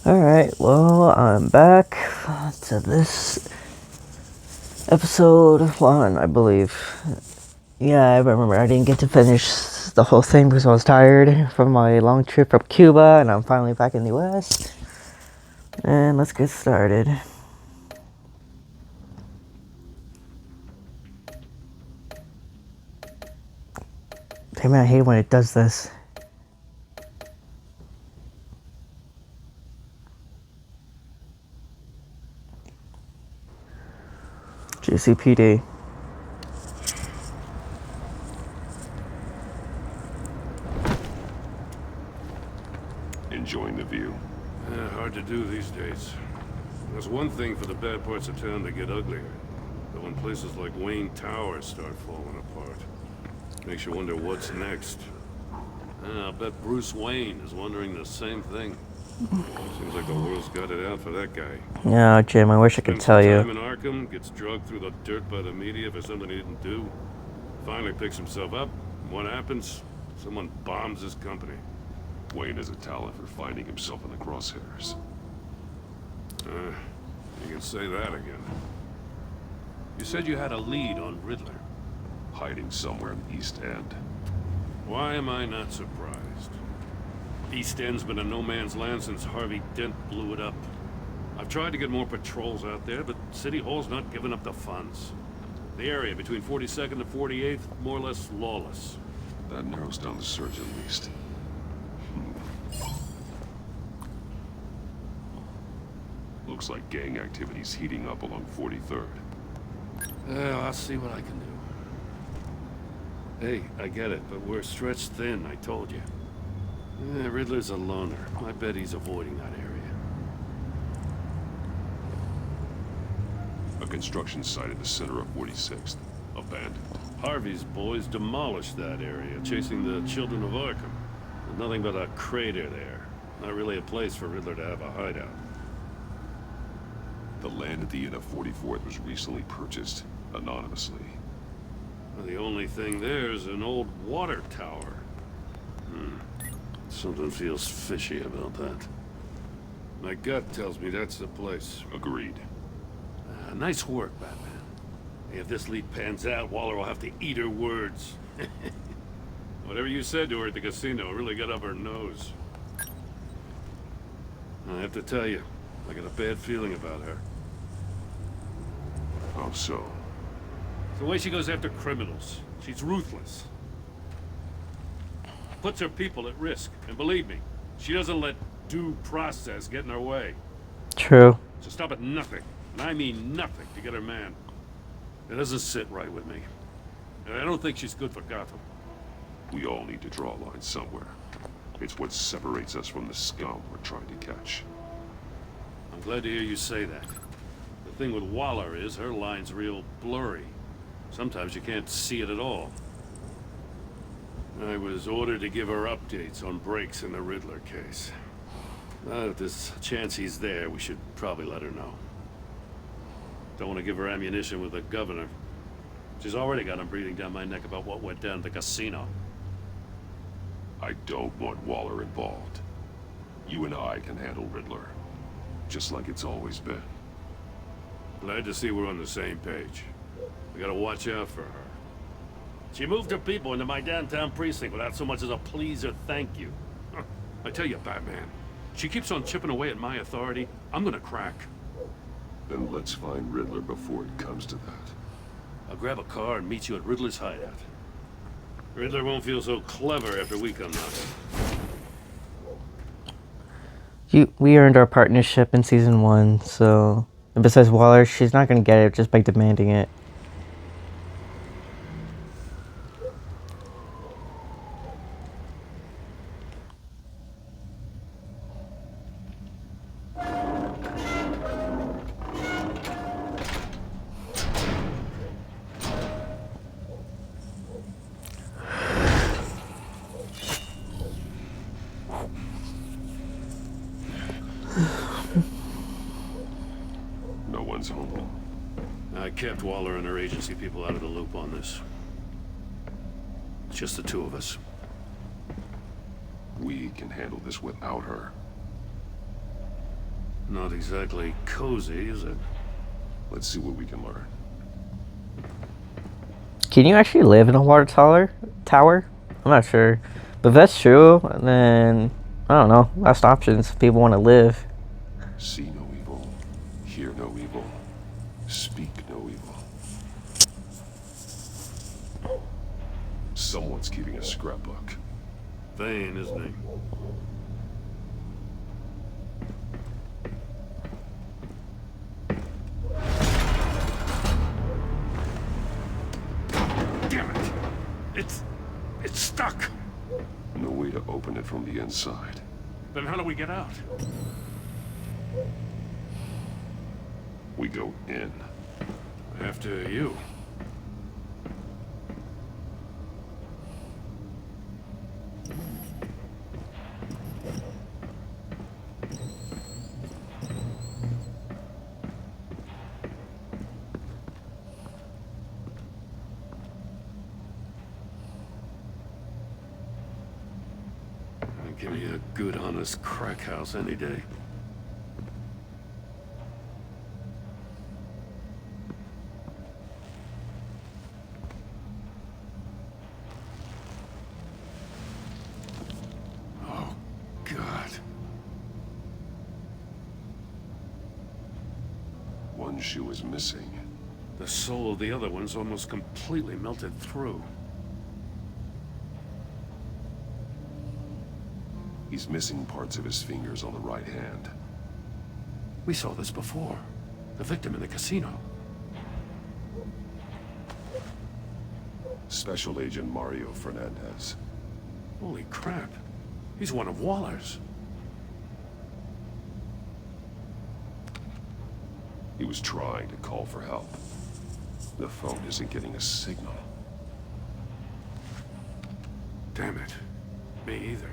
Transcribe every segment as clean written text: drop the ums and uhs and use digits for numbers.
Alright, well, I'm back to this episode 1, I believe. Yeah, I remember I didn't get to finish the whole thing because I was tired from my long trip from Cuba, and I'm finally back in the US. And let's get started. Damn it, I hate when it does this. GCPD. Enjoying the view. Hard to do these days. There's one thing for the bad parts of town to get uglier. But when places like Wayne Tower start falling apart, makes you wonder what's next. I'll bet Bruce Wayne is wondering the same thing. Seems like the world's got it out for that guy. Yeah, Jim, I wish I could Spends tell some you. time in Arkham, gets drugged through the dirt by the media for something he didn't do. Finally picks himself up. What happens? Someone bombs his company. Wayne has a talent for finding himself in the crosshairs. You can say that again. You said you had a lead on Riddler. Hiding somewhere in the East End. Why am I not surprised? East End's been a no-man's land since Harvey Dent blew it up. I've tried to get more patrols out there, but City Hall's not giving up the funds. The area between 42nd and 48th, more or less lawless. That narrows down the search at least. Looks like gang activity's heating up along 43rd. I'll see what I can do. Hey, I get it, but we're stretched thin, I told you. Riddler's a loner. I bet he's avoiding that area. A construction site in the center of 46th. Abandoned. Harvey's boys demolished that area, chasing the children of Arkham. There's nothing but a crater there. Not really a place for Riddler to have a hideout. The land at the end of 44th was recently purchased, anonymously. Well, the only thing there is an old water tower. Something feels fishy about that. My gut tells me that's the place. Agreed. Nice work, Batman. If this lead pans out, Waller will have to eat her words. Whatever you said to her at the casino really got up her nose. I have to tell you, I got a bad feeling about her. How so? The way she goes after criminals. She's ruthless. Puts her people at risk. And believe me, she doesn't let due process get in her way. True. So stop at nothing, and I mean nothing, to get her man. It doesn't sit right with me. And I don't think she's good for Gotham. We all need to draw a line somewhere. It's what separates us from the scum we're trying to catch. I'm glad to hear you say that. The thing with Waller is her line's real blurry. Sometimes you can't see it at all. I was ordered to give her updates on breaks in the Riddler case. If there's a chance he's there, we should probably let her know. Don't want to give her ammunition with the governor. She's already got him breathing down my neck about what went down at the casino. I don't want Waller involved. You and I can handle Riddler. Just like it's always been. Glad to see we're on the same page. We gotta watch out for her. She moved her people into my downtown precinct without so much as a please or thank you. I tell you, Batman, she keeps on chipping away at my authority. I'm gonna crack. Then let's find Riddler before it comes to that. I'll grab a car and meet you at Riddler's hideout. Riddler won't feel so clever after we come knocking. We earned our partnership in season 1, so... And besides Waller, she's not gonna get it just by demanding it. No one's home. I kept Waller and her agency people out of the loop on this. It's just the two of us. We can handle this without her. Not exactly cozy, is it? Let's see what we can learn. Can you actually live in a water tower? I'm not sure. But if that's true, then I don't know. Last options. If people want to live. See no evil, hear no evil, speak no evil. Someone's keeping a scrapbook. Vain, isn't he? Damn it! It's stuck! No way to open it from the inside. Then how do we get out? We go in. After you. Give me a good, honest crack house any day. Oh, God. One shoe is missing. The soul of the other one's almost completely melted through. He's missing parts of his fingers on the right hand. We saw this before. The victim in the casino. Special Agent Mario Fernandez. Holy crap. He's one of Waller's. He was trying to call for help. The phone isn't getting a signal. Damn it. Me either.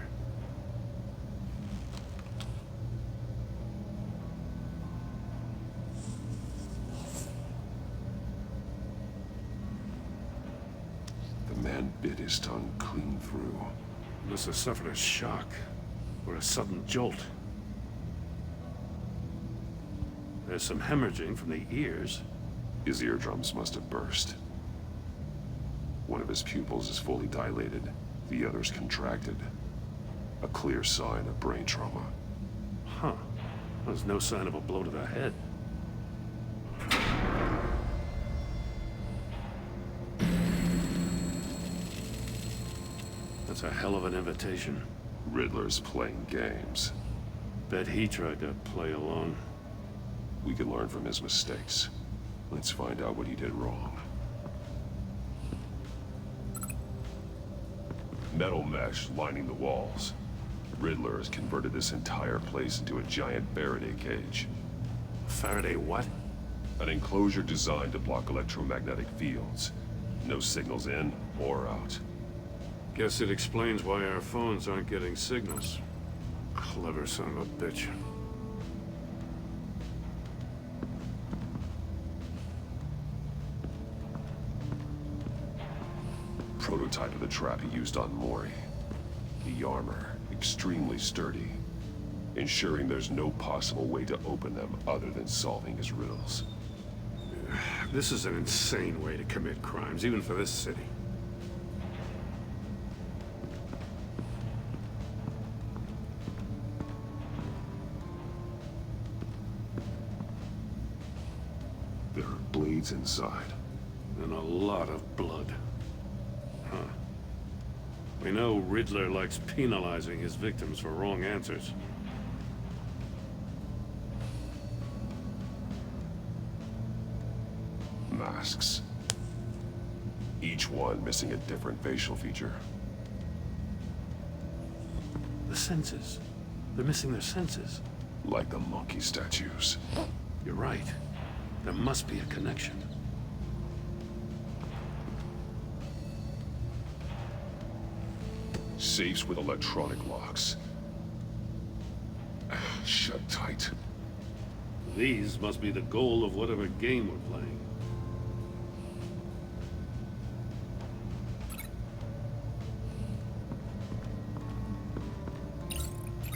The man bit his tongue clean through. Must have suffered a shock. Or a sudden jolt. There's some hemorrhaging from the ears. His eardrums must have burst. One of his pupils is fully dilated, the other's contracted. A clear sign of brain trauma. Huh. There's no sign of a blow to the head. That's a hell of an invitation. Riddler's playing games. Bet he tried to play along. We can learn from his mistakes. Let's find out what he did wrong. Metal mesh lining the walls. Riddler has converted this entire place into a giant Faraday cage. Faraday what? An enclosure designed to block electromagnetic fields. No signals in or out. Guess it explains why our phones aren't getting signals. Clever son of a bitch. Prototype of the trap he used on Mori. The armor, extremely sturdy, ensuring there's no possible way to open them other than solving his riddles. This is an insane way to commit crimes, even for this city. There are blades inside. And a lot of blood. Huh. We know Riddler likes penalizing his victims for wrong answers. Masks. Each one missing a different facial feature. The senses. They're missing their senses. Like the monkey statues. You're right. There must be a connection. Safes with electronic locks. Shut tight. These must be the goal of whatever game we're playing.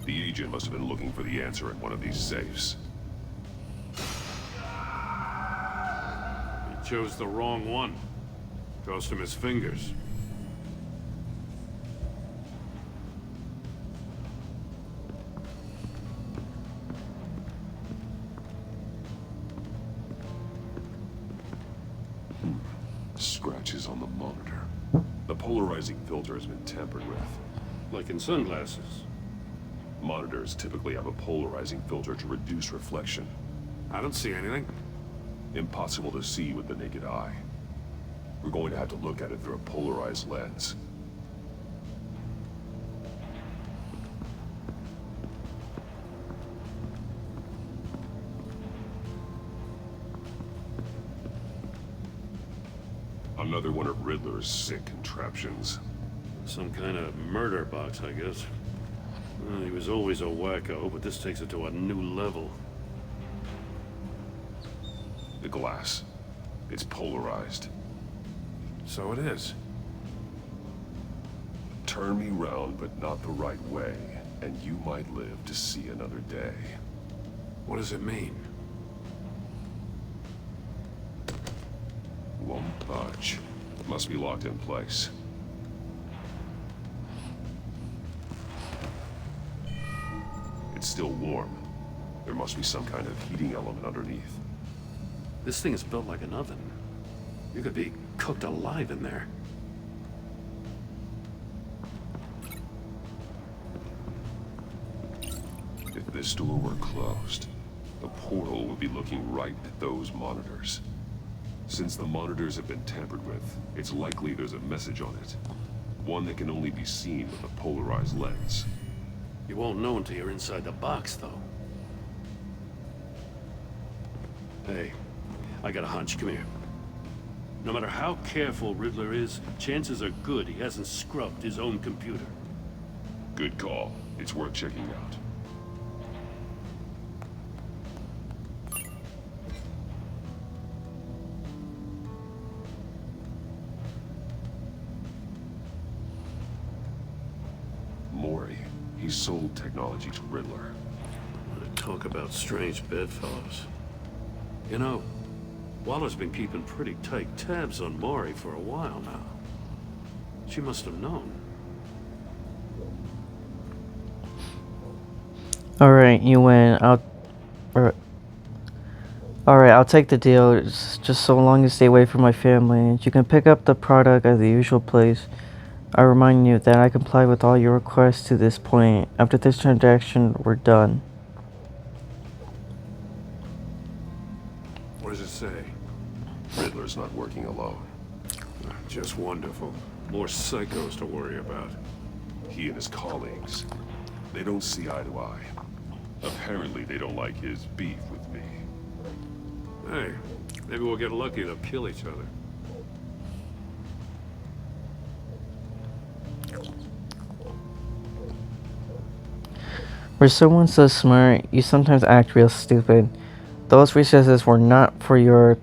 The agent must have been looking for the answer in one of these safes. Chose the wrong one. Cost him his fingers. Scratches on the monitor. The polarizing filter has been tampered with. Like in sunglasses. Monitors typically have a polarizing filter to reduce reflection. I don't see anything. Impossible to see with the naked eye. We're going to have to look at it through a polarized lens. Another one of Riddler's sick contraptions. Some kind of murder box, I guess. Well, he was always a wacko, but this takes it to a new level. The glass. It's polarized. So it is. Turn me round, but not the right way, and you might live to see another day. What does it mean? Won't budge. Must be locked in place. It's still warm. There must be some kind of heating element underneath. This thing is built like an oven. You could be cooked alive in there. If this door were closed, the portal would be looking right at those monitors. Since the monitors have been tampered with, it's likely there's a message on it. One that can only be seen with a polarized lens. You won't know until you're inside the box, though. Hey, I got a hunch. Come here. No matter how careful Riddler is, chances are good he hasn't scrubbed his own computer. Good call. It's worth checking out. Mori. He sold technology to Riddler. Talk about strange bedfellows. You know, Waller's been keeping pretty tight tabs on Mori for a while now. She must have known. Alright, you win. Alright, I'll take the deal. It's just so long as you stay away from my family. You can pick up the product at the usual place. I remind you that I comply with all your requests to this point. After this transaction, we're done. What does it say? Riddler's not working alone. Just wonderful. More psychos to worry about. He and his colleagues, they don't see eye to eye. Apparently, they don't like his beef with me. Hey, maybe we'll get lucky to kill each other. For someone so smart, you sometimes act real stupid. Those recesses were not for your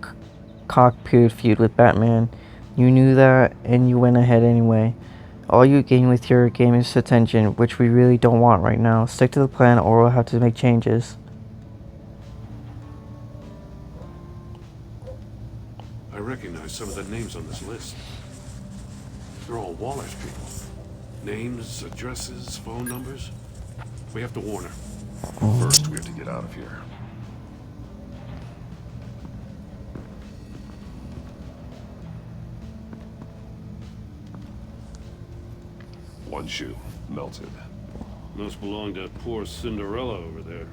cockpit feud with Batman. You knew that, and you went ahead anyway. All you gain with your game is attention, which we really don't want right now. Stick to the plan, or we'll have to make changes. I recognize some of the names on this list. They're all Waller's people. Names, addresses, phone numbers. We have to warn her. First, we have to get out of here. One shoe, melted. Must belong to poor Cinderella over there.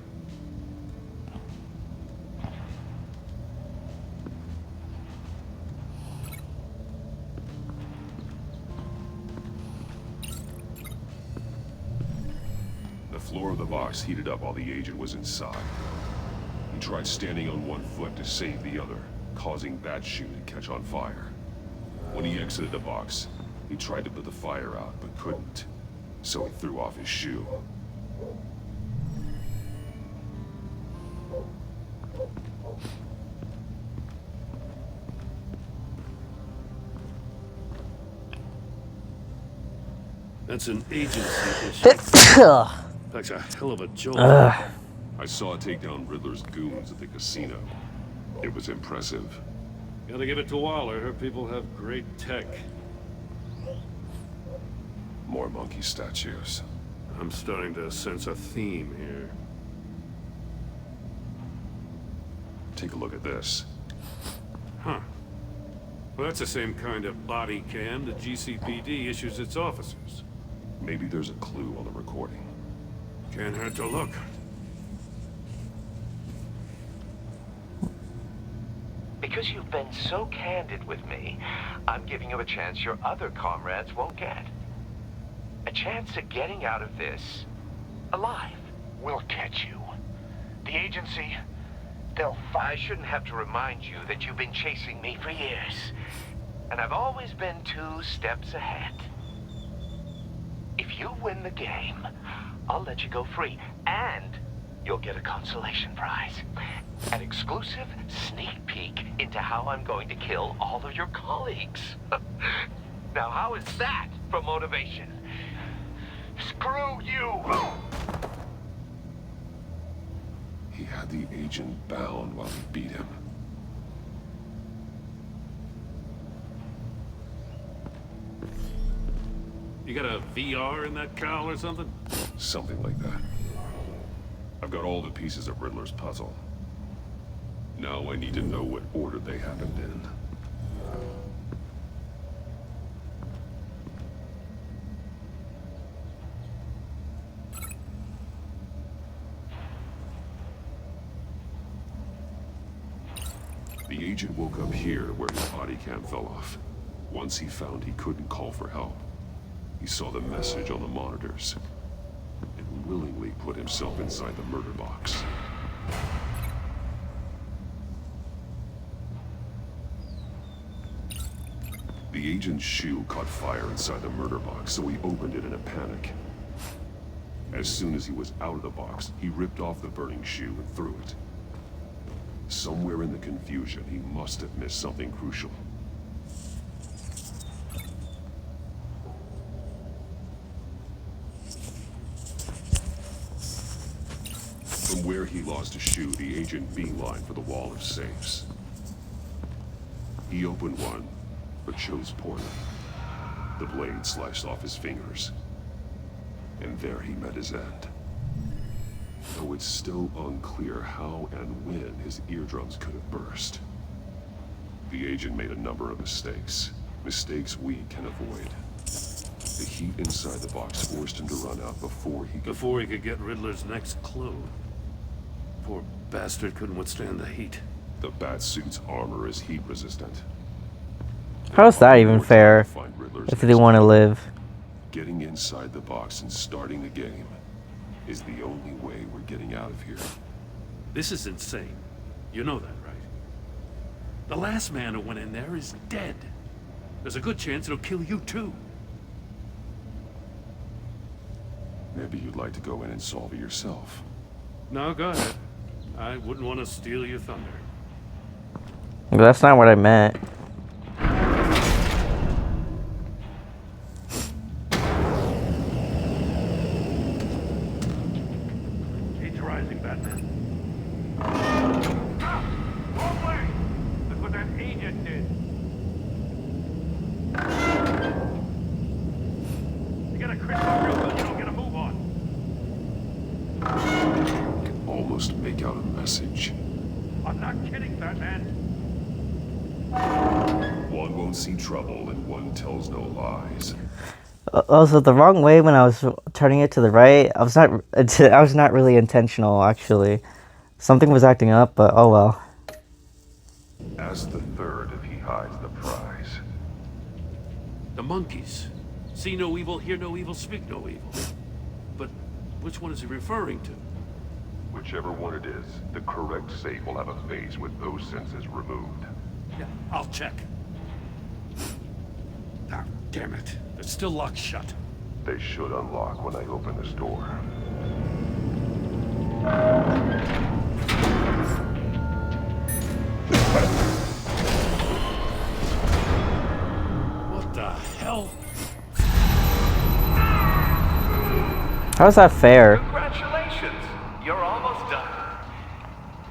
The floor of the box heated up while the agent was inside. He tried standing on one foot to save the other, causing that shoe to catch on fire. When he exited the box, he tried to put the fire out, but couldn't. So he threw off his shoe. That's an agency issue. That's a hell of a jolt. I saw it take down Riddler's goons at the casino. It was impressive. Gotta give it to Waller. Her people have great tech. More monkey statues. I'm starting to sense a theme here. Take a look at this. Huh. Well, that's the same kind of body cam the GCPD issues its officers. Maybe there's a clue on the recording. Can't hurt to look. Because you've been so candid with me, I'm giving you a chance your other comrades won't get. A chance at getting out of this alive. We'll catch you. The agency, I shouldn't have to remind you that you've been chasing me for years. And I've always been 2 steps ahead. If you win the game, I'll let you go free. And you'll get a consolation prize. An exclusive sneak peek into how I'm going to kill all of your colleagues. Now, how is that for motivation? screw you! He had the agent bound while he beat him. You got a VR in that cowl or something? Something like that. I've got all the pieces of Riddler's puzzle. Now I need to know what order they happened in. The agent woke up here where his body cam fell off. Once he found he couldn't call for help, he saw the message on the monitors and willingly put himself inside the murder box. The agent's shoe caught fire inside the murder box, so he opened it in a panic. As soon as he was out of the box, he ripped off the burning shoe and threw it. Somewhere in the confusion, he must have missed something crucial. From where he lost a shoe, the agent beelined for the wall of safes. He opened one, but chose poorly. The blade sliced off his fingers. And there he met his end. Though it's still unclear how and when his eardrums could have burst. The agent made a number of mistakes. Mistakes we can avoid. The heat inside the box forced him to run out before he could get Riddler's next clue. Poor bastard couldn't withstand the heat. The Batsuit's armor is heat resistant. How's that even fair if they want to live? Getting inside the box and starting the game is the only way we're getting out of here. This is insane. You know that, right? The last man who went in there is dead. There's a good chance it'll kill you too. Maybe you'd like to go in and solve it yourself. No, go ahead. I wouldn't want to steal your thunder. But that's not what I meant. He's rising, Batman. Wrong way! That's what that agent did. You gotta crit up real good, you don't get a move on. I can almost make out a message. I'm not kidding, Batman. One won't see trouble and one tells no lies. Also, the wrong way when I was turning it to the right, I was not really intentional, actually. Something was acting up, but oh well. Ask the third if he hides the prize. The monkeys. See no evil, hear no evil, speak no evil. But which one is he referring to? Whichever one it is, the correct safe will have a face with those senses removed. Yeah, I'll check. Ah, damn it. It's still locked shut. They should unlock when I open this door. What the hell? How's that fair? Congratulations! You're almost done.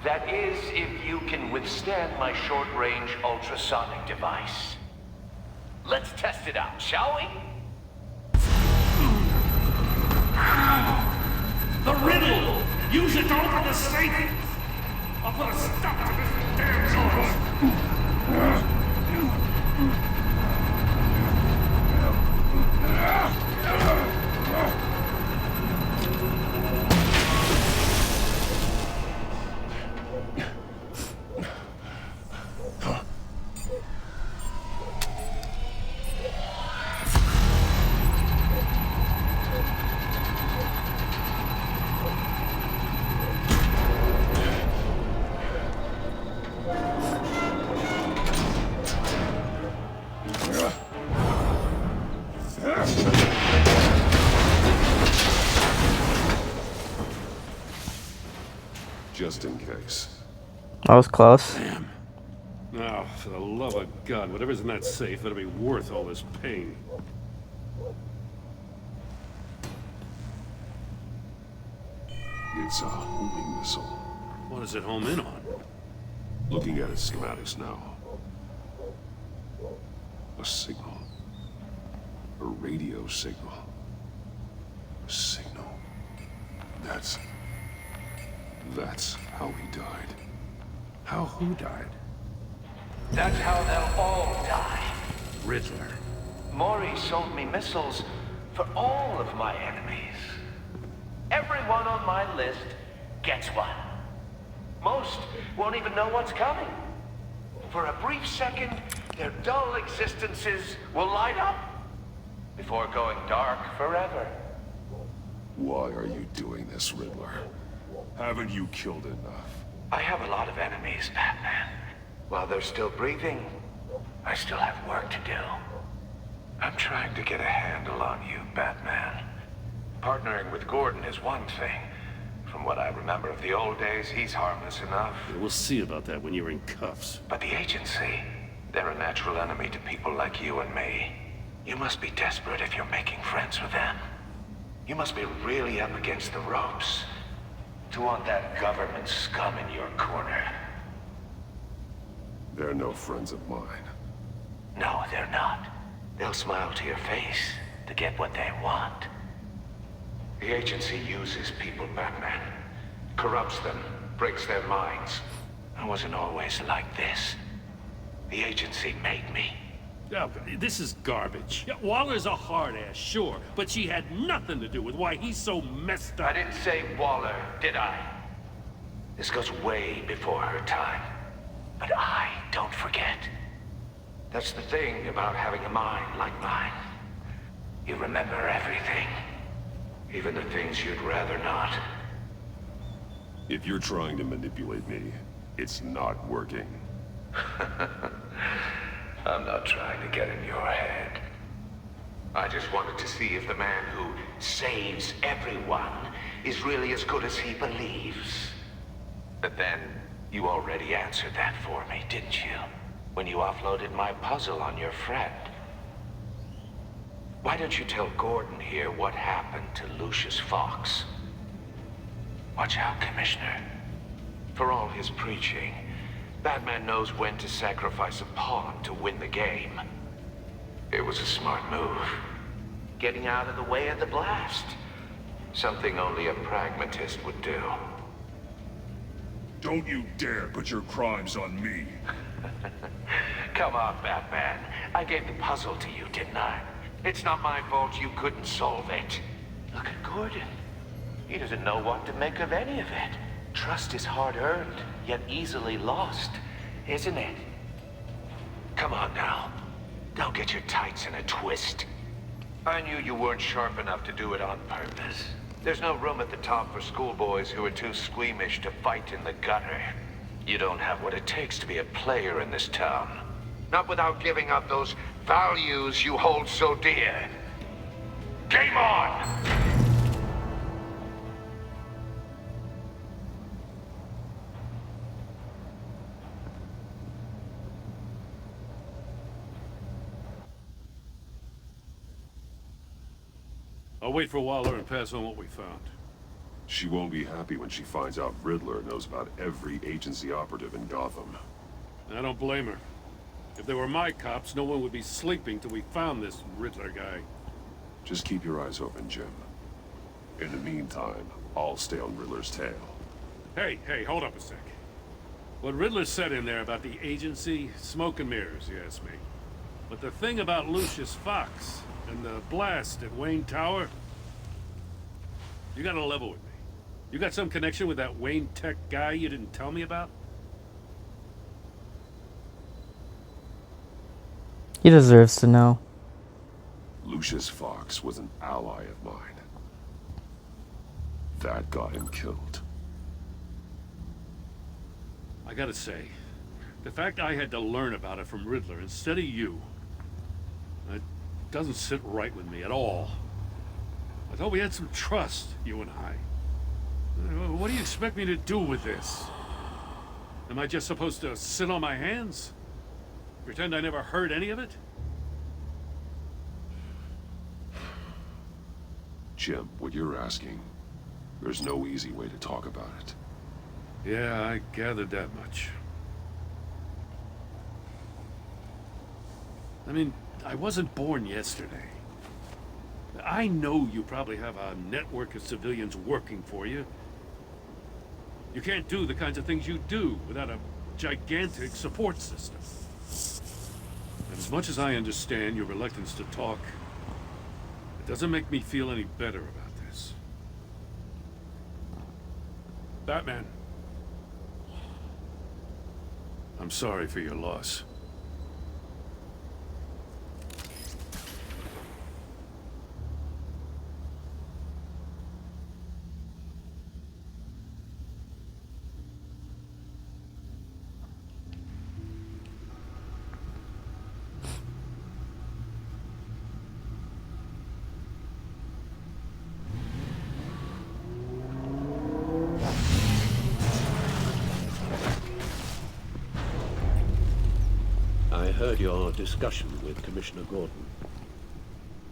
That is, if you can withstand my short-range ultrasonic device. Let's test it out, shall we? The riddle! Use it to open the safe! I'll put a stop to this damn noise! Just in case. That was close. Damn. Now, for the love of God, whatever's in that safe better be worth all this pain. It's a homing missile. What does it home in on? Looking at its schematics now. A signal. A radio signal. A signal. That's how he died. How who died? That's how they'll all die. Riddler. Maury sold me missiles for all of my enemies. Everyone on my list gets one. Most won't even know what's coming. For a brief second, their dull existences will light up before going dark forever. Why are you doing this, Riddler? Haven't you killed enough? I have a lot of enemies, Batman. While they're still breathing, I still have work to do. I'm trying to get a handle on you, Batman. Partnering with Gordon is one thing. From what I remember of the old days, he's harmless enough. Yeah, we'll see about that when you're in cuffs. But the agency, they're a natural enemy to people like you and me. You must be desperate if you're making friends with them. You must be really up against the ropes to want that government scum in your corner. They're no friends of mine. No, they're not. They'll smile to your face to get what they want. The agency uses people, Batman. Corrupts them, breaks their minds. I wasn't always like this. The agency made me. Yeah, this is garbage. Yeah, Waller's a hard ass, sure, but she had nothing to do with why he's so messed I up. didn't say Waller, did I? This goes way before her time. But I don't forget. That's the thing about having a mind like mine. You remember everything. Even the things you'd rather not. If you're trying to manipulate me, it's not working. I'm not trying to get in your head. I just wanted to see if the man who saves everyone is really as good as he believes. But then, you already answered that for me, didn't you? When you offloaded my puzzle on your friend. Why don't you tell Gordon here what happened to Lucius Fox? Watch out, Commissioner. For all his preaching, Batman knows when to sacrifice a pawn to win the game. It was a smart move. Getting out of the way of the blast. Something only a pragmatist would do. Don't you dare put your crimes on me. Come on, Batman. I gave the puzzle to you, didn't I? It's not my fault you couldn't solve it. Look at Gordon. He doesn't know what to make of any of it. Trust is hard-earned, yet easily lost, isn't it? Come on now. Don't get your tights in a twist. I knew you weren't sharp enough to do it on purpose. There's no room at the top for schoolboys who are too squeamish to fight in the gutter. You don't have what it takes to be a player in this town. Not without giving up those values you hold so dear. Game on! I'll wait for Waller and pass on what we found. She won't be happy when she finds out Riddler knows about every agency operative in Gotham. I don't blame her. If they were my cops, no one would be sleeping till we found this Riddler guy. Just keep your eyes open, Jim. In the meantime, I'll stay on Riddler's tail. Hey, hold up a sec. What Riddler said in there about the agency, smoke and mirrors, you ask me. But the thing about Lucius Fox and the blast at Wayne Tower, you gotta level with me. You got some connection with that Wayne Tech guy you didn't tell me about? He deserves to know. Lucius Fox was an ally of mine. That got him killed. I gotta say, the fact I had to learn about it from Riddler instead of you, it doesn't sit right with me at all. I thought we had some trust, you and I. What do you expect me to do with this? Am I just supposed to sit on my hands? Pretend I never heard any of it? Jim, what you're asking, there's no easy way to talk about it. Yeah, I gathered that much. I mean, I wasn't born yesterday. I know you probably have a network of civilians working for you. You can't do the kinds of things you do without a gigantic support system. And as much as I understand your reluctance to talk, it doesn't make me feel any better about this. Batman. I'm sorry for your loss. I heard your discussion with Commissioner Gordon.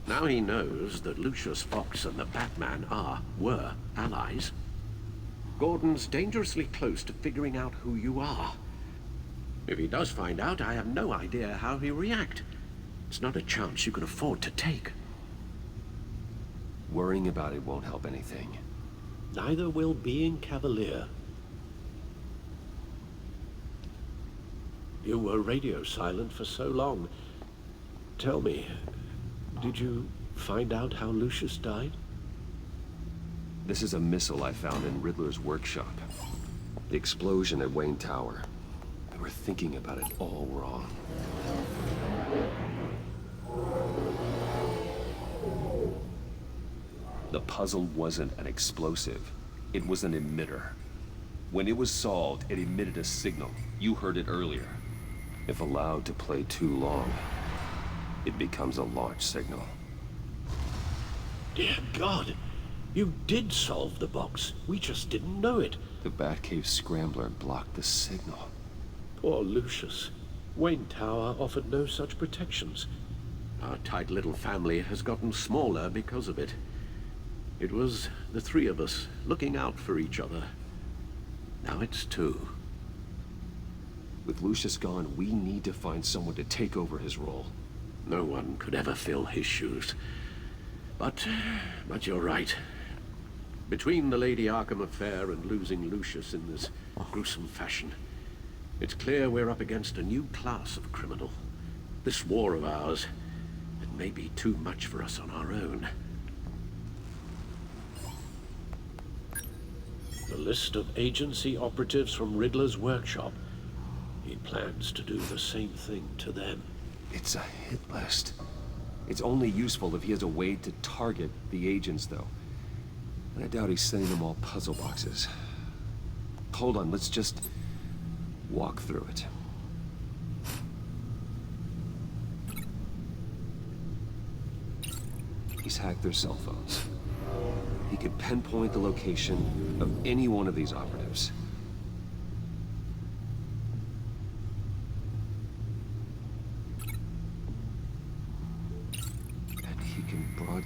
Now he knows that Lucius Fox and the Batman were allies. Gordon's dangerously close to figuring out who you are. If he does find out, I have no idea how he'll react. It's not a chance you can afford to take. Worrying about it won't help anything. Neither will being cavalier. You were radio silent for so long. Tell me, did you find out how Lucius died? This is a missile I found in Riddler's workshop. The explosion at Wayne Tower. They were thinking about it all wrong. The puzzle wasn't an explosive. It was an emitter. When it was solved, it emitted a signal. You heard it earlier. If allowed to play too long, it becomes a launch signal. Dear God, you did solve the box. We just didn't know it. The Batcave scrambler blocked the signal. Poor Lucius. Wayne Tower offered no such protections. Our tight little family has gotten smaller because of it. It was the three of us looking out for each other. Now it's two. With Lucius gone, we need to find someone to take over his role. No one could ever fill his shoes. But you're right. Between the Lady Arkham affair and losing Lucius in this gruesome fashion, it's clear we're up against a new class of criminal. This war of ours, it may be too much for us on our own. The list of agency operatives from Riddler's workshop. He plans to do the same thing to them. It's a hit list. It's only useful if he has a way to target the agents, though. And I doubt he's sending them all puzzle boxes. Hold on, let's just walk through it. He's hacked their cell phones. He could pinpoint the location of any one of these operatives.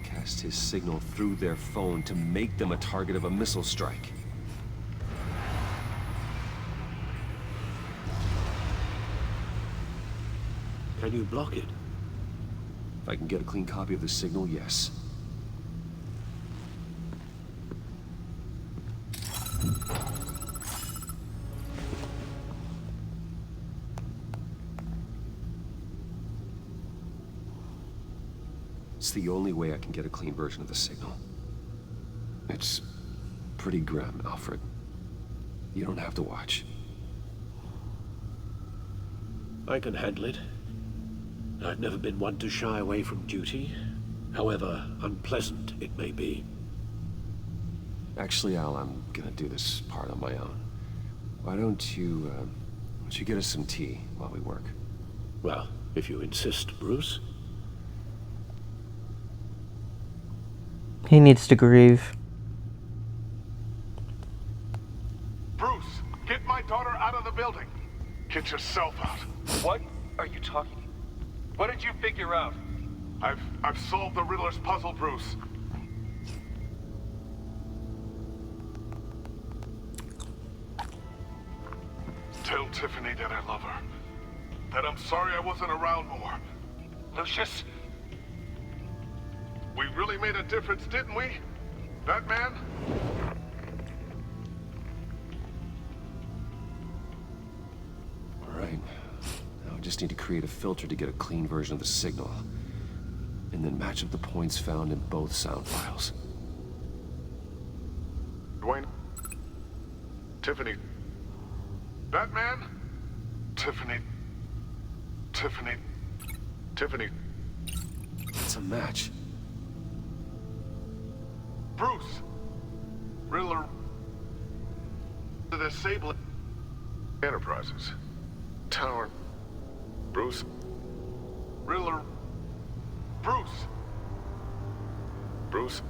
broadcast his signal through their phone to make them a target of a missile strike. Can you block it? If I can get a clean copy of the signal, yes. It's the only way I can get a clean version of the signal. It's pretty grim, Alfred. You don't have to watch. I can handle it. I've never been one to shy away from duty, however unpleasant it may be. Actually, Al, I'm gonna do this part on my own. Why don't you get us some tea while we work? Well, if you insist, Bruce. He needs to grieve. Bruce, get my daughter out of the building. Get yourself out. What are you talking? What did you figure out? I've solved the Riddler's puzzle, Bruce. Tell Tiffany that I love her. That I'm sorry I wasn't around more. Lucius? We really made a difference, didn't we? Batman? All right. Now I just need to create a filter to get a clean version of the signal. And then match up the points found in both sound files. Dwayne? Tiffany? Batman? Tiffany? Tiffany? Tiffany? It's a match. Bruce! Riddler... The disabling... Enterprises. Tower... Bruce? Riddler... Bruce! Bruce?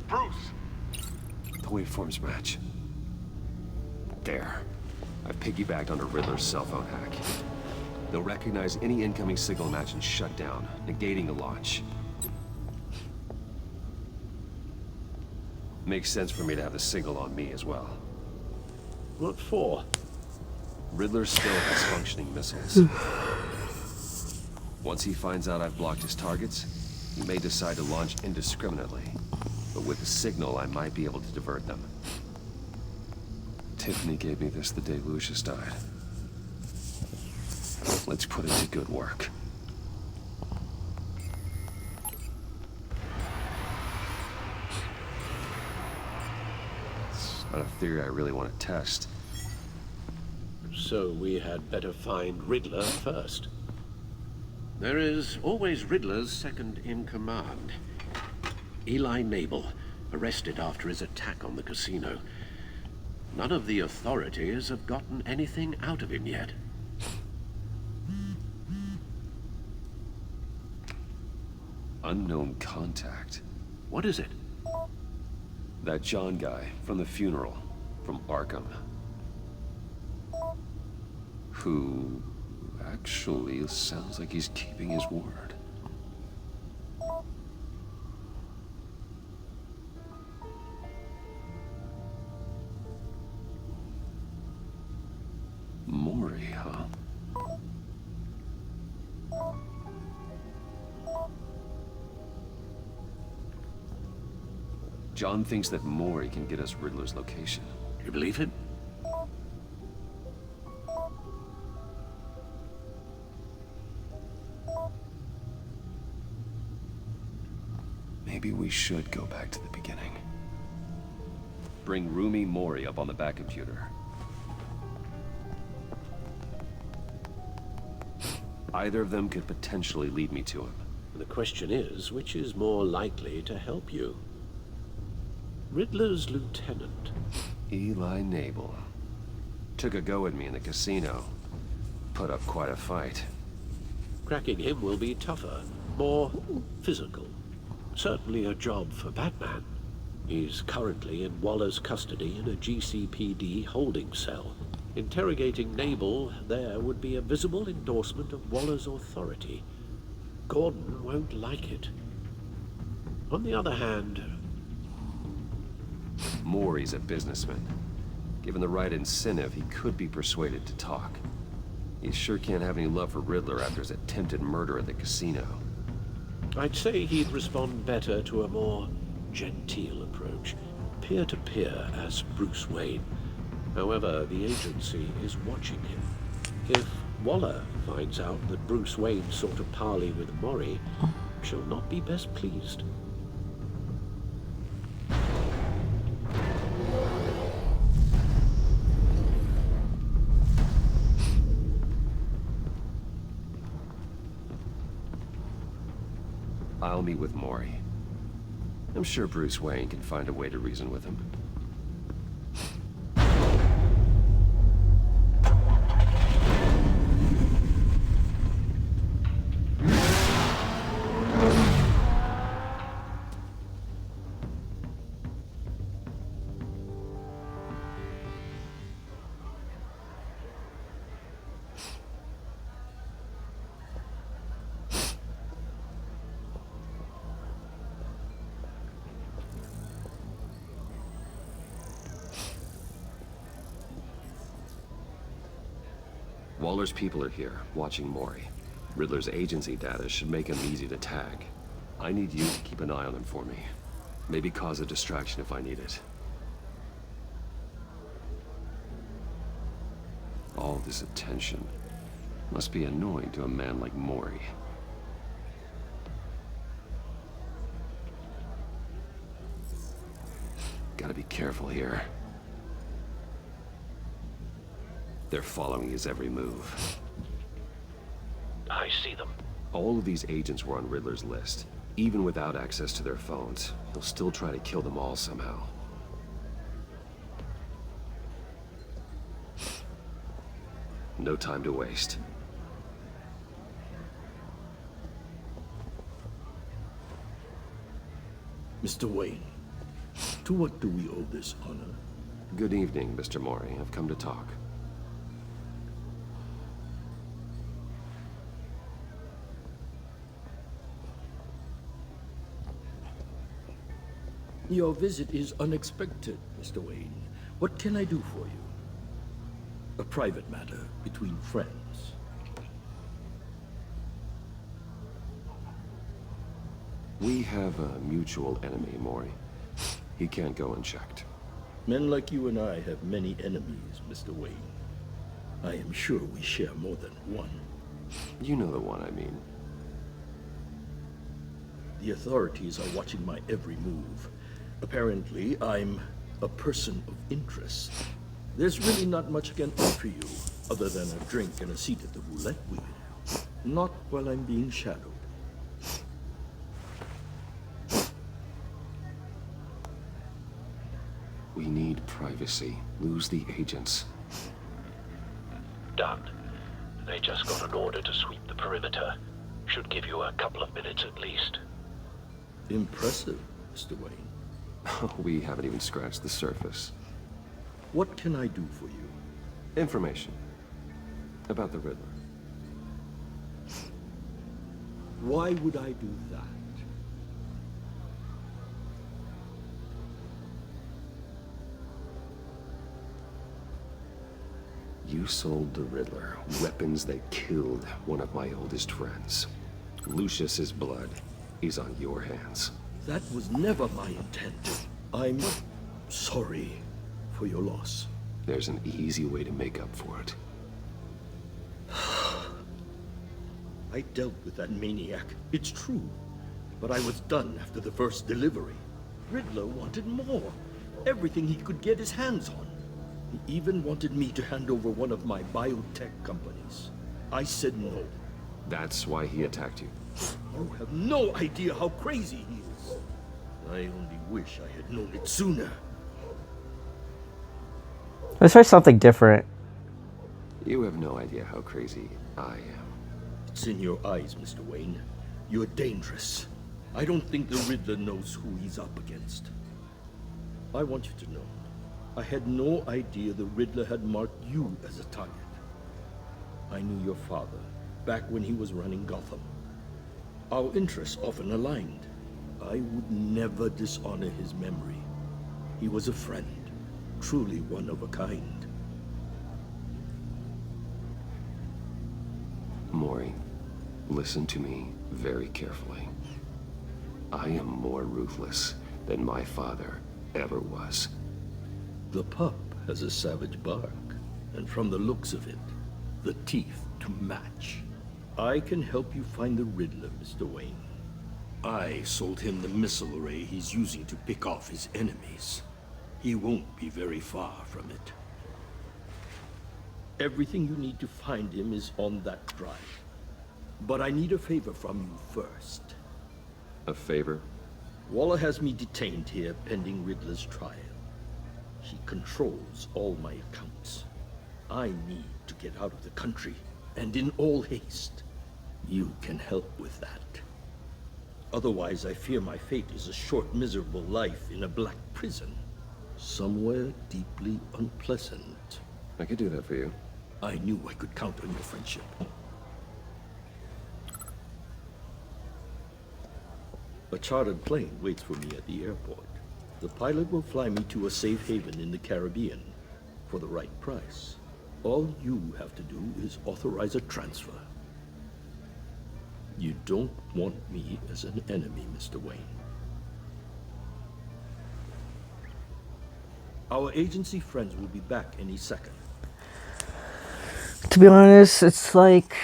Bruce! The waveforms match. There. I've piggybacked onto Riddler's cell phone hack. They'll recognize any incoming signal match and shut down, negating the launch. Makes sense for me to have the signal on me as well. What for? Riddler still has functioning missiles. Once he finds out I've blocked his targets, he may decide to launch indiscriminately. But with the signal, I might be able to divert them. Tiffany gave me this the day Lucius died. Let's put it to good work. It's not a theory I really want to test. So we had better find Riddler first. There is always Riddler's second in command. Eli Nabel, arrested after his attack on the casino. None of the authorities have gotten anything out of him yet. Unknown contact. What is it? That John guy from the funeral, from Arkham. Who actually sounds like he's keeping his word. Mori, huh? John thinks that Mori can get us Riddler's location. You believe him? Maybe we should go back to the beginning. Bring Rumi Mori up on the back computer. Either of them could potentially lead me to him. The question is, which is more likely to help you? Riddler's lieutenant. Eli Nabel. Took a go at me in the casino. Put up quite a fight. Cracking him will be tougher, more physical. Certainly a job for Batman. He's currently in Waller's custody in a GCPD holding cell. Interrogating Nabel there would be a visible endorsement of Waller's authority. Gordon won't like it. On the other hand, Maury's a businessman. Given the right incentive, he could be persuaded to talk. He sure can't have any love for Riddler after his attempted murder at the casino. I'd say he'd respond better to a more genteel approach, peer-to-peer as Bruce Wayne. However, the agency is watching him. If Waller finds out that Bruce Wayne sought a parley with Maury, she'll not be best pleased. I'll meet with Maury. I'm sure Bruce Wayne can find a way to reason with him. Waller's people are here, watching Maury. Riddler's agency data should make him easy to tag. I need you to keep an eye on him for me. Maybe cause a distraction if I need it. All this attention must be annoying to a man like Maury. Gotta be careful here. They're following his every move. I see them. All of these agents were on Riddler's list. Even without access to their phones, he'll still try to kill them all somehow. No time to waste. Mr. Wayne, to what do we owe this honor? Good evening, Mr. Maury. I've come to talk. Your visit is unexpected, Mr. Wayne. What can I do for you? A private matter between friends. We have a mutual enemy, Maury. He can't go unchecked. Men like you and I have many enemies, Mr. Wayne. I am sure we share more than one. You know the one I mean. The authorities are watching my every move. Apparently, I'm a person of interest. There's really not much I can offer you, other than a drink and a seat at the roulette wheel. Not while I'm being shadowed. We need privacy. Lose the agents. Done. They just got an order to sweep the perimeter. Should give you a couple of minutes at least. Impressive, Mr. Wayne. We haven't even scratched the surface. What can I do for you? Information. About the Riddler. Why would I do that? You sold the Riddler weapons that killed one of my oldest friends. Lucius's blood is on your hands. That was never my intent. I'm sorry for your loss. There's an easy way to make up for it. I dealt with that maniac, it's true. But I was done after the first delivery. Riddler wanted more. Everything he could get his hands on. He even wanted me to hand over one of my biotech companies. I said no. That's why he attacked you. You have no idea how crazy he is. I only wish I had known it sooner. Let's try something different. You have no idea how crazy I am. It's in your eyes, Mr. Wayne. You're dangerous. I don't think the Riddler knows who he's up against. I want you to know, I had no idea the Riddler had marked you as a target. I knew your father, back when he was running Gotham. Our interests often aligned. I would never dishonor his memory. He was a friend, truly one of a kind. Maury, listen to me very carefully. I am more ruthless than my father ever was. The pup has a savage bark, and from the looks of it, the teeth to match. I can help you find the Riddler, Mr. Wayne. I sold him the missile array he's using to pick off his enemies. He won't be very far from it. Everything you need to find him is on that drive. But I need a favor from you first. A favor? Waller has me detained here pending Riddler's trial. He controls all my accounts. I need to get out of the country, and in all haste. You can help with that. Otherwise, I fear my fate is a short, miserable life in a black prison. Somewhere deeply unpleasant. I could do that for you. I knew I could count on your friendship. A chartered plane waits for me at the airport. The pilot will fly me to a safe haven in the Caribbean for the right price. All you have to do is authorize a transfer. You don't want me as an enemy, Mr. Wayne. Our agency friends will be back any second. To be honest, it's like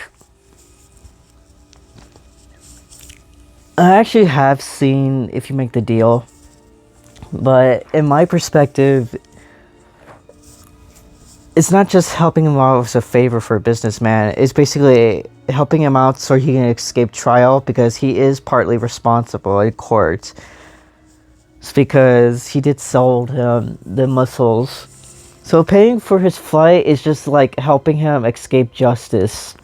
I actually have seen If You Make the Deal, but in my perspective, it's not just helping him out as a favor for a businessman. It's basically helping him out so he can escape trial because he is partly responsible in court. It's because he did sell him the missiles. So paying for his flight is just like helping him escape justice.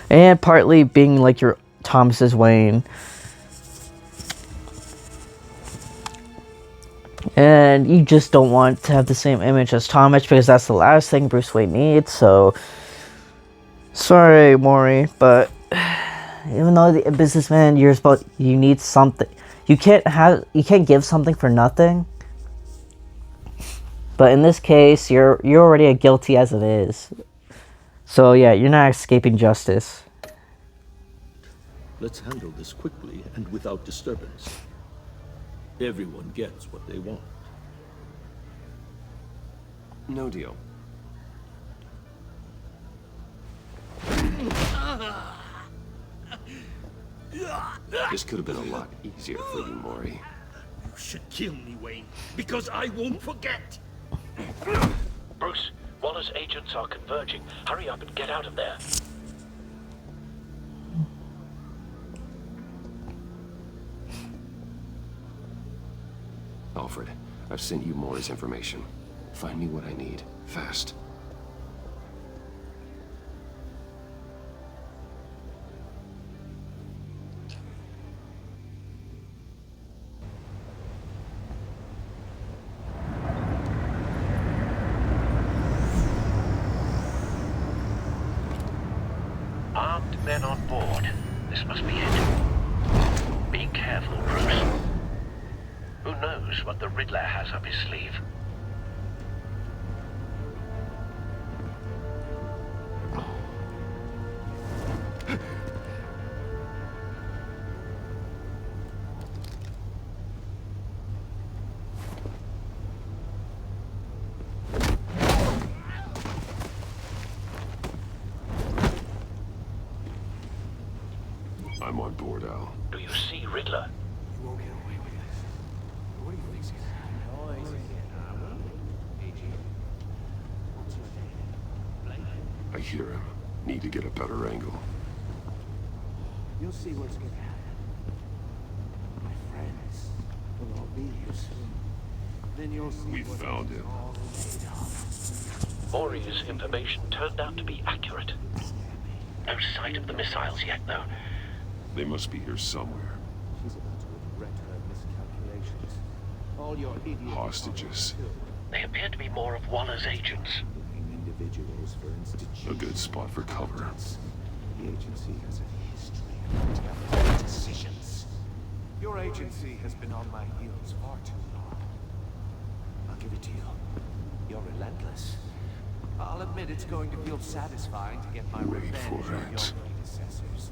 And partly being like your Thomas's Wayne. And you just don't want to have the same image as Thomas because that's the last thing Bruce Wayne needs. So, sorry, Maury, but even though the businessman, you need something. You can't give something for nothing. But in this case, you're already guilty as it is. So yeah, you're not escaping justice. Let's handle this quickly and without disturbance. Everyone gets what they want. No deal. This could have been a lot easier for you, Maury. You should kill me, Wayne, because I won't forget. Bruce, Waller's agents are converging. Hurry up and get out of there. Alfred, I've sent you Maury's information. Find me what I need, fast. Armed men on board. This must be it. Be careful, Bruce. Who knows what the Riddler has up his sleeve? I'm on board, Al. Do you see Riddler? I hear him. Need to get a better angle. You'll see what's gonna happen. My friends will all be here soon. Then you'll see We what found it's him. all made of. Maury's information turned out to be accurate. No sight of the missiles yet, though. They must be here somewhere. She's about to regret her miscalculations. All your idiots Hostages. They appear to be more of Waller's agents. individuals for institutions. A good spot for cover. The agency has a history of tough decisions. Your agency has been on my heels far too long. I'll give it to you. You're relentless. I'll admit it's going to feel satisfying to get my revenge on your predecessors.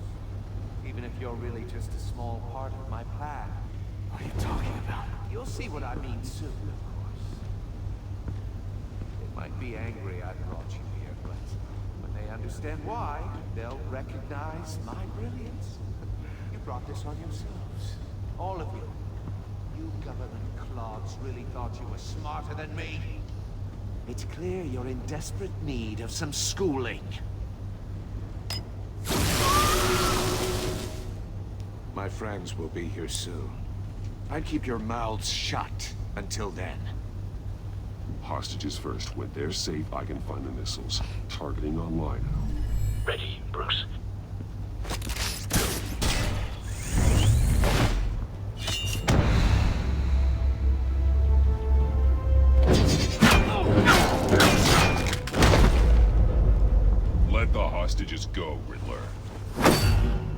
Even if you're really just a small part of my plan. What are you talking about? You'll see what I mean soon, of course. They might be angry I brought you here, but when they understand why, they'll recognize my brilliance. You brought this on yourselves. All of you. You government clods really thought you were smarter than me. It's clear you're in desperate need of some schooling. My friends will be here soon. I'd keep your mouths shut until then. Hostages first. When they're safe, I can find the missiles. Targeting online. Ready, Bruce. Let the hostages go, Riddler.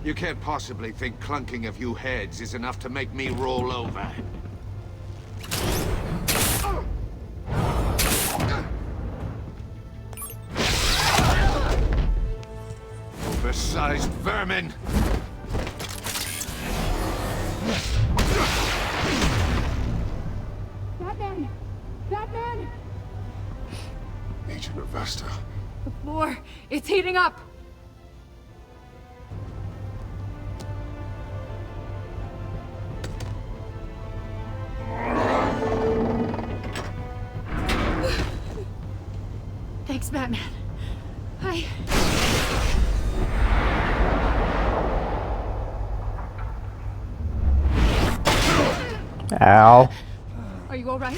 You can't possibly think clunking a few heads is enough to make me roll over. Oversized vermin! Batman! Batman! Agent Avesta. The floor, it's heating up! Thanks, Batman. Ow. Are you all right?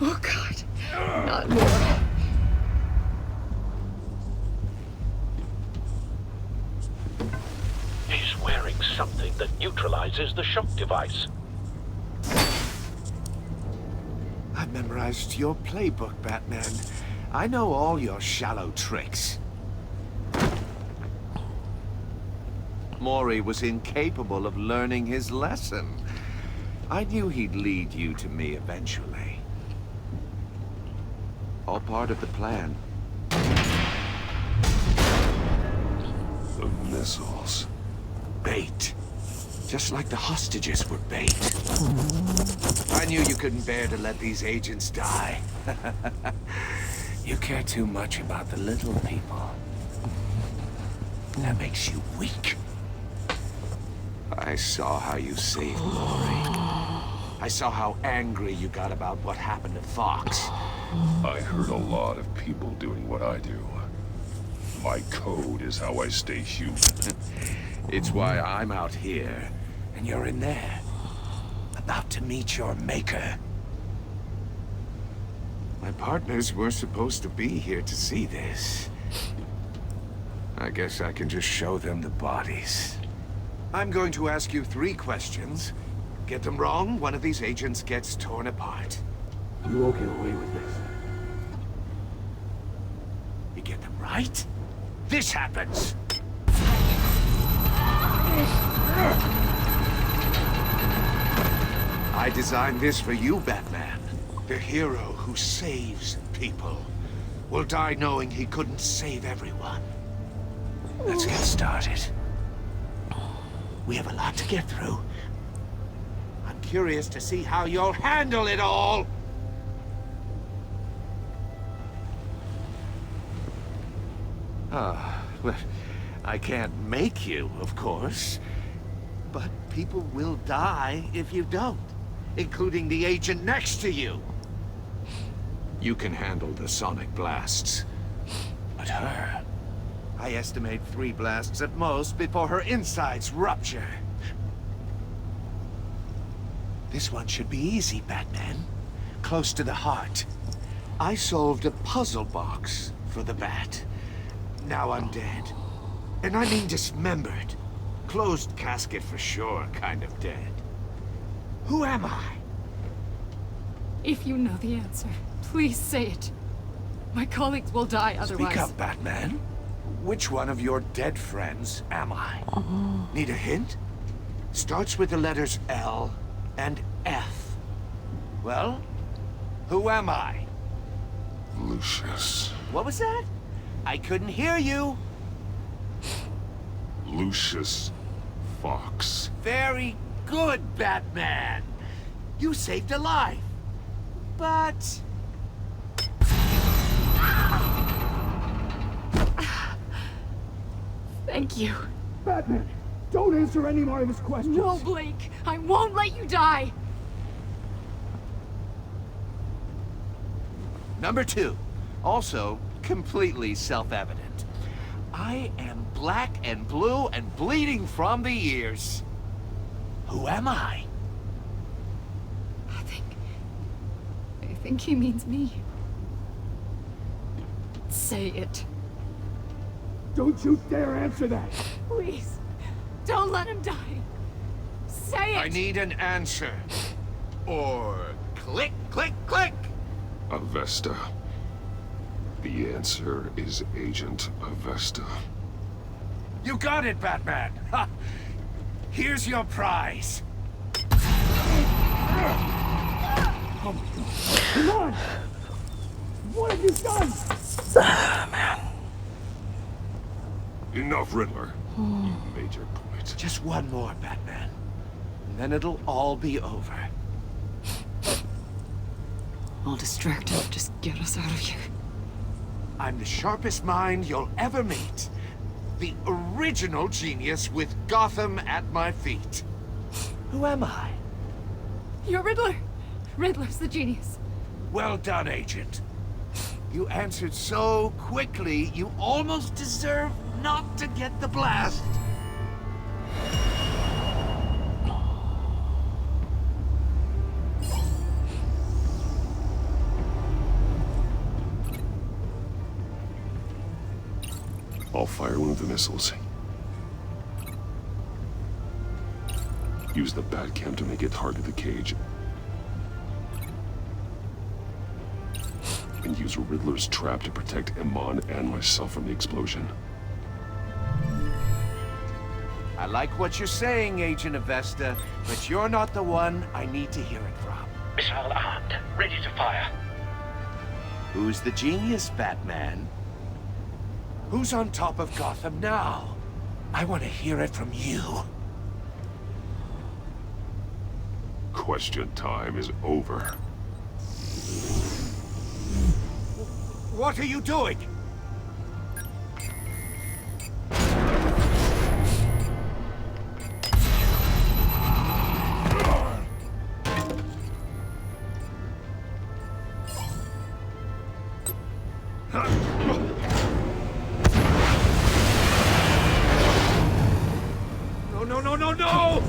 Oh, God. Not more. He's wearing something that neutralizes the shock device. I've memorized your playbook, Batman. I know all your shallow tricks. Mori was incapable of learning his lesson. I knew he'd lead you to me eventually. All part of the plan. The missiles. Bait. Just like the hostages were bait. I knew you couldn't bear to let these agents die. You care too much about the little people. That makes you weak. I saw how you saved Lori. I saw how angry you got about what happened to Fox. I heard a lot of people doing what I do. My code is how I stay human. It's why I'm out here, and you're in there. About to meet your maker. My partners were supposed to be here to see this. I guess I can just show them the bodies. I'm going to ask you 3 questions. Get them wrong, one of these agents gets torn apart. You won't get away with this. You get them right, this happens! I designed this for you, Batman. The hero who saves people will die knowing he couldn't save everyone. Let's get started. We have a lot to get through. I'm curious to see how you'll handle it all! Well, I can't make you, of course. But people will die if you don't, including the agent next to you. You can handle the sonic blasts. But her... I estimate 3 blasts at most before her insides rupture. This one should be easy, Batman. Close to the heart. I solved a puzzle box for the Bat. Now I'm dead. And I mean dismembered. Closed casket for sure, kind of dead. Who am I? If you know the answer, please say it. My colleagues will die otherwise. Speak up, Batman. Which one of your dead friends am I? Need a hint? Starts with the letters L and F. Well, who am I? Lucius. What was that? I couldn't hear you. Lucius Fox. Very good, Batman. You saved a life. But... Thank you. Batman, don't answer any more of his questions. No, Blake. I won't let you die. Number 2. Also, completely self-evident. I am black and blue and bleeding from the ears. Who am I? I think he means me. Say it. Don't you dare answer that. Please. Don't let him die. Say it. I need an answer. Or click, click, click. Avesta. The answer is Agent Avesta. You got it, Batman. Ha. Here's your prize. Come on! What have you done? Man. Enough, Riddler. You made your point. Just one more, Batman. And then it'll all be over. I'll distract him. Just get us out of here. I'm the sharpest mind you'll ever meet. The original genius with Gotham at my feet. Who am I? You're Riddler. Riddler's the genius. Well done, Agent. You answered so quickly, you almost deserve not to get the blast. I'll fire one of the missiles. Use the Batcam to make it target the cage. And use Riddler's trap to protect Iman and myself from the explosion. I like what you're saying, Agent Avesta, but you're not the one I need to hear it from. Missile armed, ready to fire. Who's the genius, Batman? Who's on top of Gotham now? I want to hear it from you. Question time is over. What are you doing? No, no, no, no, no!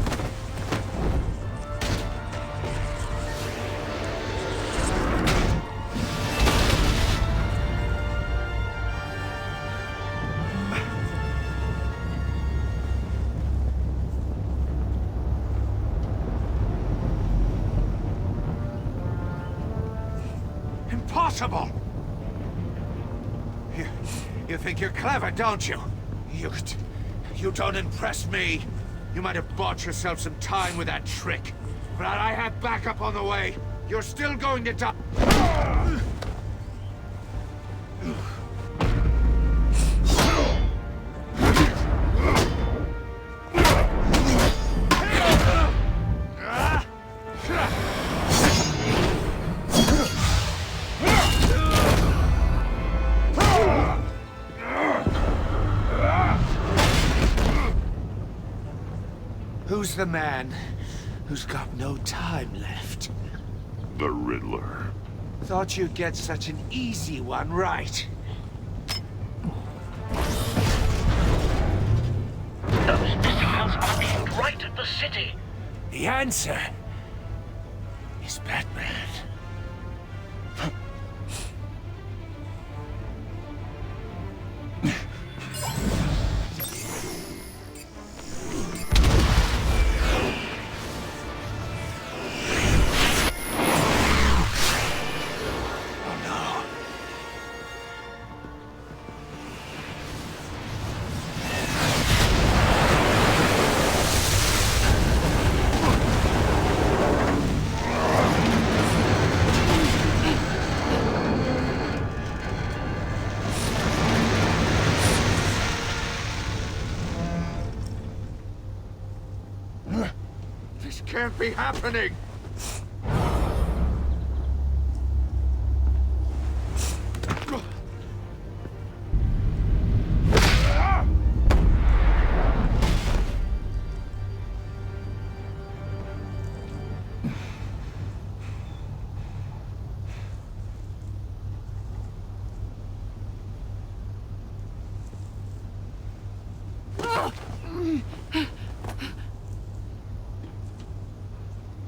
Impossible! You think you're clever, don't you? You don't impress me. You might have bought yourself some time with that trick, but I have backup on the way. You're still going to die. Who's the man who's got no time left? The Riddler. Thought you'd get such an easy one right. Those missiles are aimed right at the city. The answer is Batman. can't be happening!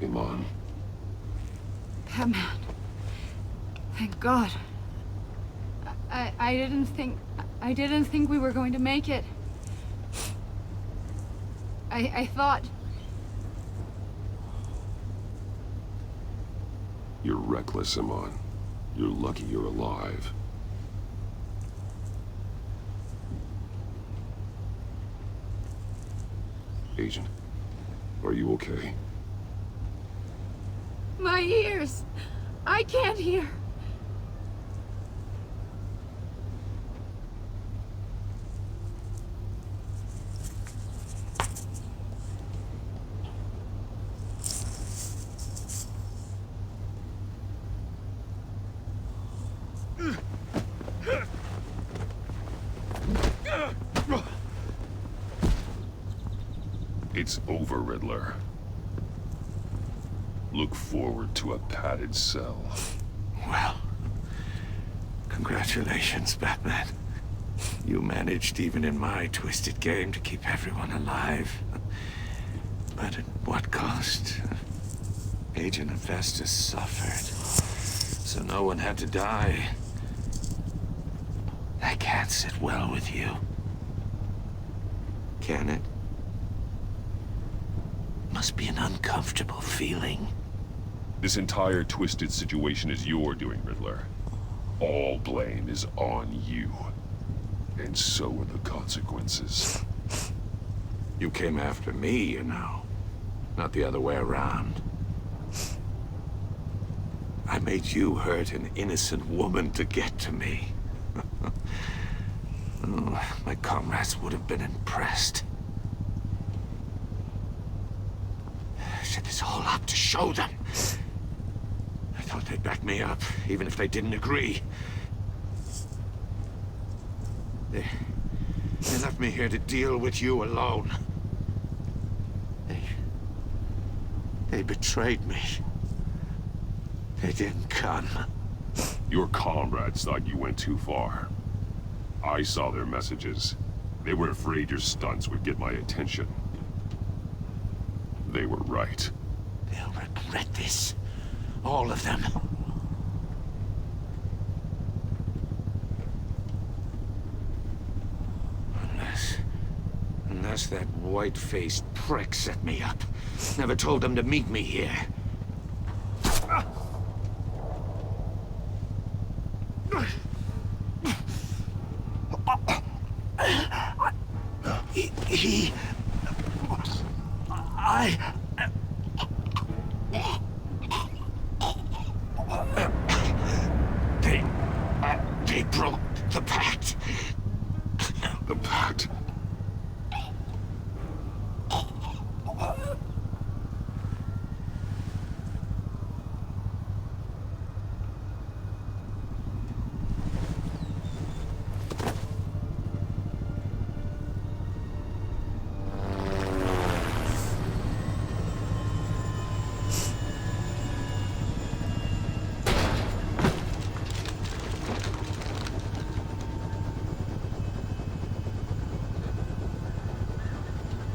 Iman. Batman. Thank God. I didn't think we were going to make it. I thought... You're reckless, Iman. You're lucky you're alive. Agent, are you okay? My ears! I can't hear! It's over, Riddler. Look forward to a padded cell. Well, congratulations, Batman. You managed, even in my twisted game, to keep everyone alive. But at what cost? Agent Hephaestus suffered, so no one had to die. That can't sit well with you. Can it? Must be an uncomfortable feeling. This entire twisted situation is your doing, Riddler. All blame is on you. And so are the consequences. You came after me, you know. Not the other way around. I made you hurt an innocent woman to get to me. Oh, my comrades would have been impressed. I set this all up to show them. I thought they'd back me up, even if they didn't agree. They left me here to deal with you alone. They betrayed me. They didn't come. Your comrades thought you went too far. I saw their messages. They were afraid your stunts would get my attention. They were right. They'll regret this. All of them. Unless that white-faced prick set me up. Never told them to meet me here. They broke the pact. The pact?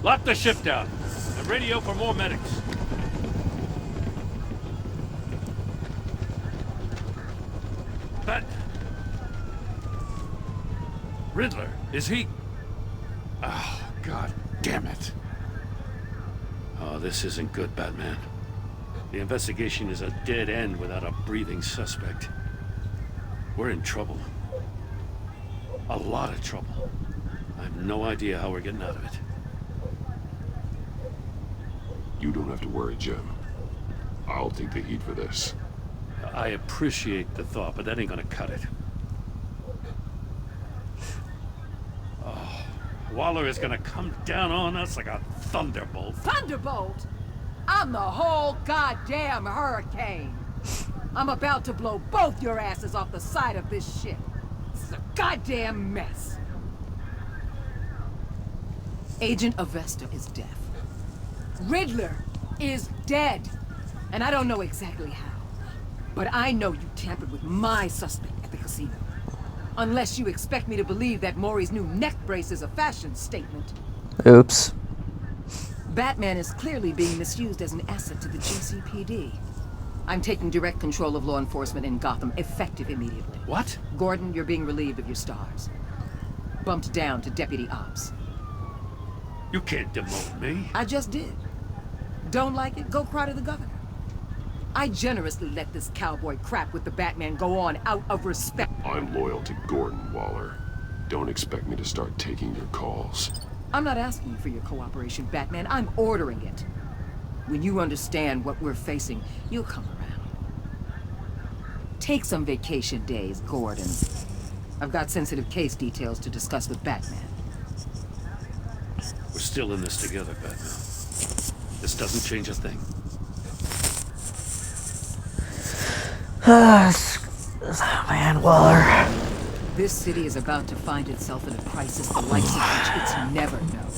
Lock the ship down and radio for more medics. But... Riddler, is he... Oh, God damn it. Oh, this isn't good, Batman. The investigation is a dead end without a breathing suspect. We're in trouble. A lot of trouble. I have no idea how we're getting out of it. You don't have to worry, Jim. I'll take the heat for this. I appreciate the thought, but that ain't gonna cut it. Oh, Waller is gonna come down on us like a thunderbolt. Thunderbolt! I'm the whole goddamn hurricane. I'm about to blow both your asses off the side of this ship. This is a goddamn mess. Agent Avesta is deaf. Riddler is dead. And I don't know exactly how. But I know you tampered with my suspect at the casino. Unless you expect me to believe that Maury's new neck brace is a fashion statement. Oops. Batman is clearly being misused as an asset to the GCPD. I'm taking direct control of law enforcement in Gotham, effective immediately. What? Gordon, you're being relieved of your stars. Bumped down to Deputy Ops. You can't demote me. I just did. Don't like it? Go cry to the governor. I generously let this cowboy crap with the Batman go on out of respect. I'm loyal to Gordon, Waller. Don't expect me to start taking your calls. I'm not asking for your cooperation, Batman. I'm ordering it. When you understand what we're facing, you'll come around. Take some vacation days, Gordon. I've got sensitive case details to discuss with Batman. We're still in this together, Batman. This doesn't change a thing. Man, Waller. This city is about to find itself in a crisis the likes of which it's never known.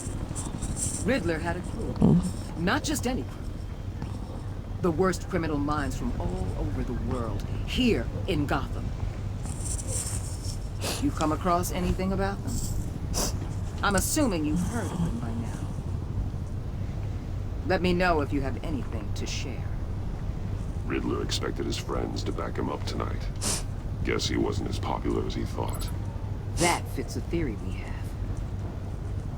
Riddler had a crew. Not just any crew. The worst criminal minds from all over the world, here in Gotham. You come across anything about them? I'm assuming you've heard of them by now. Let me know if you have anything to share. Riddler expected his friends to back him up tonight. Guess he wasn't as popular as he thought. That fits a theory we have.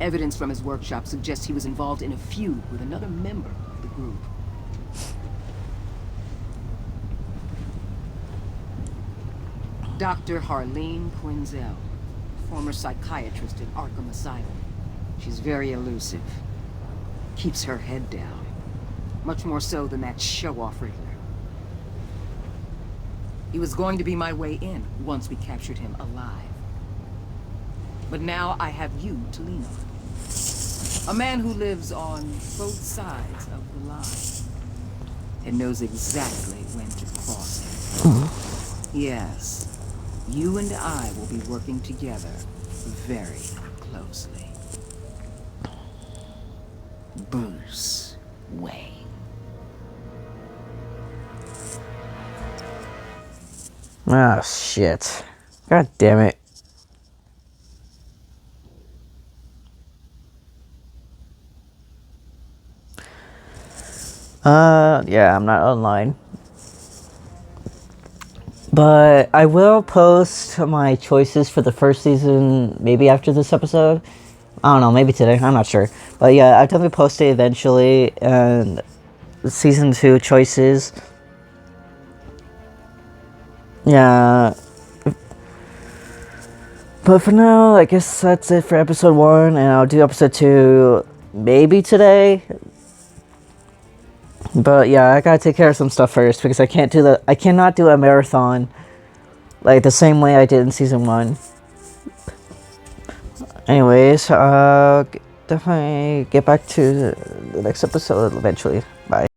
Evidence from his workshop suggests he was involved in a feud with another member of the group. Dr. Harleen Quinzel, former psychiatrist at Arkham Asylum. She's very elusive. Keeps her head down. Much more so than that show-off Riddler. He was going to be my way in once we captured him alive. But now I have you to lean on. A man who lives on both sides of the line. And knows exactly when to cross it. Yes, you and I will be working together very closely. Bruce Wayne. Ah, shit. God damn it. Yeah, I'm not online. But I will post my choices for the first season maybe after this episode. I don't know, maybe today, I'm not sure. But yeah, I'll definitely post it eventually. And season 2 choices. Yeah. But for now, I guess that's it for episode 1. And I'll do episode 2 maybe today. But yeah, I gotta take care of some stuff first because I cannot do a marathon like the same way I did in season 1. Anyways, definitely get back to the next episode eventually. Bye.